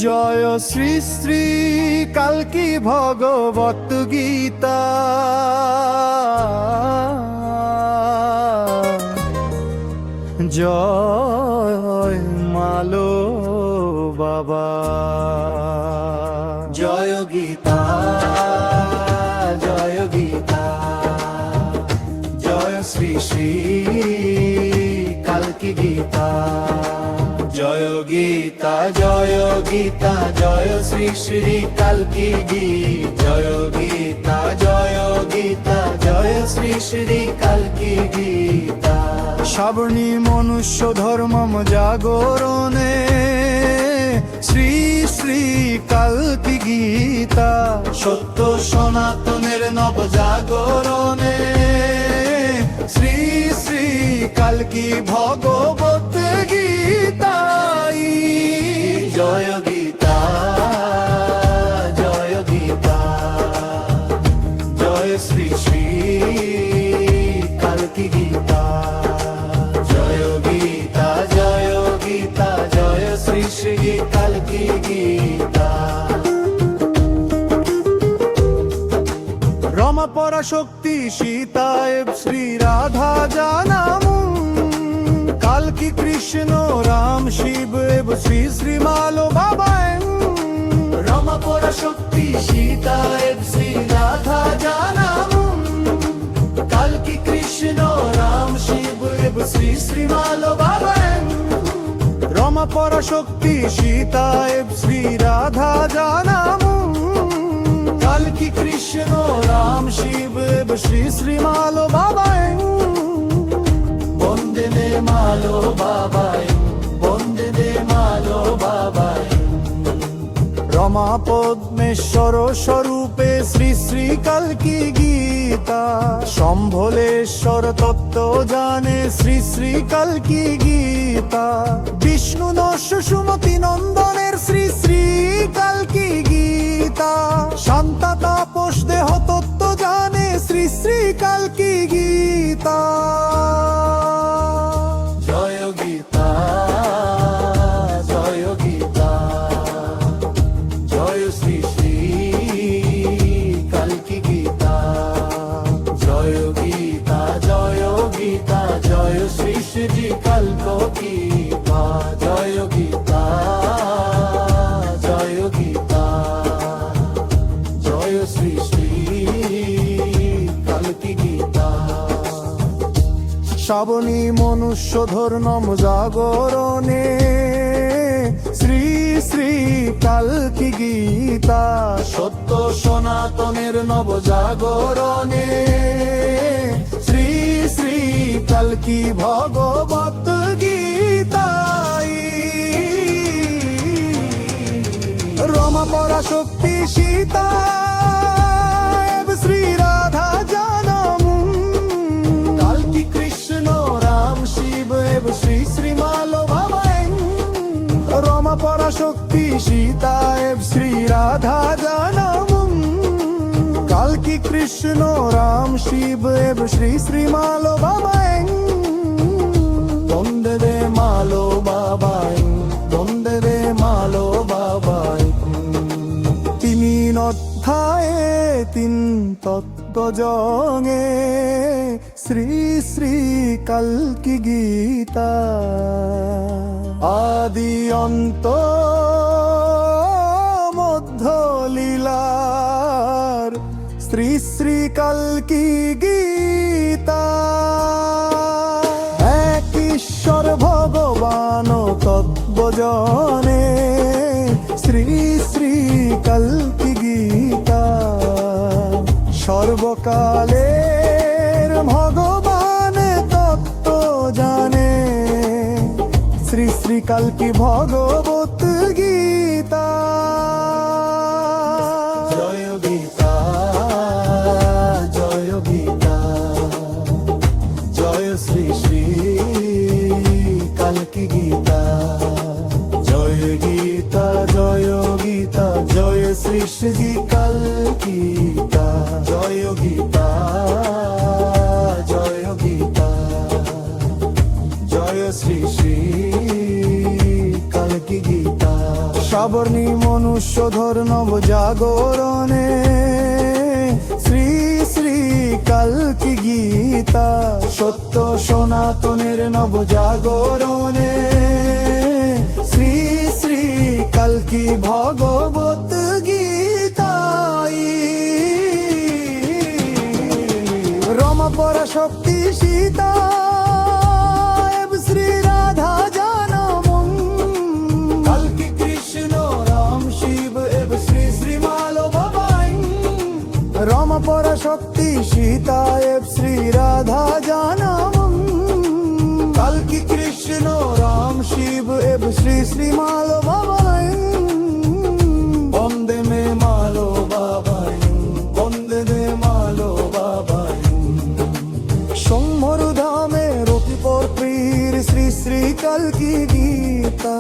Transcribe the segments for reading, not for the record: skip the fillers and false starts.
জয় শ্রী শ্রী কালকি ভগবত গীতা। জয় মালো বাবা। জয় গীতা, জয় গীতা, জয় শ্রী শ্রী কালকি গীতা। জয় গীতা, জয় গীতা, জয় শ্রী শ্রী কালকি গীতা। জয় গীতা, জয় গীতা, জয় শ্রী শ্রী কালকি গীতা। শ্রাবণী মনুষ্য ধর্মম জাগরণে শ্রী শ্রী কালকি গীতা। সত্য সনাতনের নব জাগরণে শ্রী শ্রী কালকি ভগবত গীতা। জয় গীতা, জয় গীতা, জয় শ্রী শ্রী কালকি গীতা। জয় গীতা, জয় গীতা, জয় শ্রী শ্রী কালকি গীতা। রমা পরাশক্তি সীতা এব শ্রী রাধা জানামু। কালকি কৃষ্ণ রাম শিব এব শ্রী শ্রী মালো বাবা। রমা পরাশক্তি সীতা এব শ্রী রাধা জানামু। কালকি কৃষ্ণ রাম শিব এব শ্রী শ্রী মালো বাবা। রমা পরাশক্তি সীতা এব শ্রী রাধা জানামু। কালকি কৃষ্ণ রাম শিব এব শ্রী শ্রী মালো বাবা। বন্দে দে মালো বাবাই, বন্দে দে মালো বাবাই। রমা পদ্মেশ্বর স্বরূপে শ্রী শ্রী কালকি গীতা। সম্ভলেশ্বর তত্ত্ব জানে শ্রী শ্রী কালকি গীতা। বিষ্ণু নশ সুমতি নন্দনের শ্রী শ্রী কালকি গীতা। শান্তা তাপস দেহ তত্ত্ব জানে শ্রী শ্রী কালকি গীতা। জয় গীতা, জয় গীতা, জয় শ্রী শ্রী কালকি গীতা। জয় গীতা, জয় গীতা, জয় শ্রী শ্রী কালকি গীতা। জয় গীতা, জয় গীতা, জয় শ্রী শ্রী কালকি গীতা। শ্রাবণী মনুষ্য ধর্মম জাগরণে শ্রী শ্রী কালকি গীতা। সত্য সনাতনের নব জাগরণে শ্রী শ্রী কালকি ভগবত গীতা। রমা পরাশক্তি সীতা এব শ্রী রাধা জানামু। কালকি কৃষ্ণ রাম শিব এব শ্রী শ্রী মালো বাবা। রমা পরাশক্তি সীতা এব শ্রী রাধা জানামু। কালকি কৃষ্ণ রাম শিব এব শ্রী শ্রী মালো বাবা। বন্দে দে মালো বাবা, বন্দে দে মালো বাবা। তিন অধ্যায়ে তিন তত্ত্ব জঙে শ্রী শ্রী কালকি গীতা। আদি অন্ত মধ্য লীলার শ্রী শ্রী কালকি গীতা। এক ঈশ্বর ভগবান তত্ত্ব জনে শ্রী শ্রী কালকি গীতা। সর্বকালের ভগবান তত্ত্ব জানে শ্রী শ্রী কালকি ভগবত গীতা। জয় গীতা, জয় গীতা, জয় শ্রী শ্রী কালকি গীতা। জয় গীতা, জয় গীতা, জয় শ্রী শ্রী কালকি গীতা। জয় গীতা, জয় গীতা, জয় শ্রী শ্রী কালকি গীতা। সাবর্ণী মনুষ্য ধর নব জাগরণে শ্রী শ্রী কালকি গীতা সত্য সনাতনের নব জাগরণে শ্রী শ্রী কালকি ভগবত গীতা রমা পরাশক্তি সীতা এব শ্রী রাধা জানমং কালকি কৃষ্ণ রাম শিব এব শ্রী শ্রী মালো বাবাই রমা পরাশক্তি সীতা এব শ্রী রাধা জানমং কালকি কৃষ্ণ রাম শিব এব শ্রী শ্রী মালো বাবাই বন্দে মে মালো বাবাই বন্দে মে মালো বাবাই সোমর ধামে রতিপর পীর শ্রী শ্রী কালকি গীতা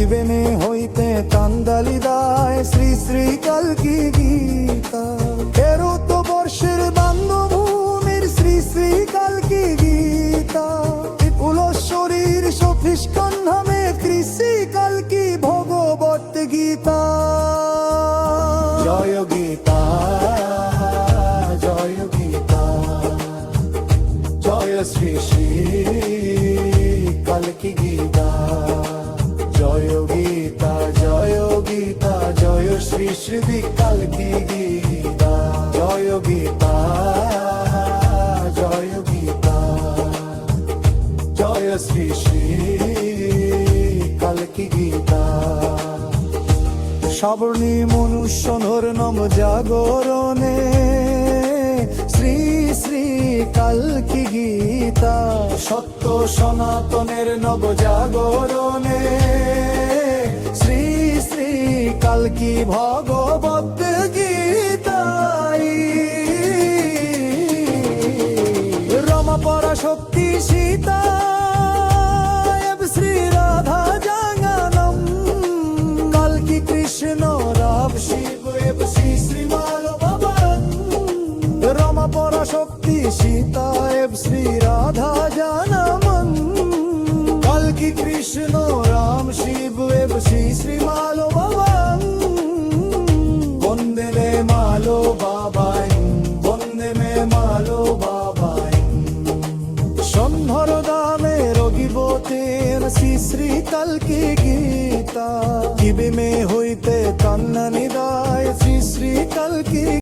ইবেনে হইতে কান্দালি দায় শ্রী শ্রী কালকি গীতা এরত বর্ষের বান্ধভূমির শ্রী শ্রী কালকি গীতা বিপুল শরীর সফিস কন্ধামে কৃষি কালকি ভগবত গীতা জয় গীতা জয় গীতা জয় শ্রী শ্রী কালকি গীতা জয় গীতা জয় গীতা জয় শ্রী শ্রী কালকি গীতা জয় গীতা জয় গীতা জয় শ্রী শ্রী কালকি গীতা সাবর্ণী মনুষ্য নর নম জাগরণে শ্রী শ্রী কালকি গীতা সত্য সনাতনের নব জাগরণে শ্রী শ্রী কালকি ভগবত গীতা রমা পরাশক্তি সীতা এব শ্রী রাধা জানম কালকি কৃষ্ণ রাম শিব এব শ্রী শ্রী মালো বাবা রমা পরাশক্তি সীতা এব শ্রী রাধা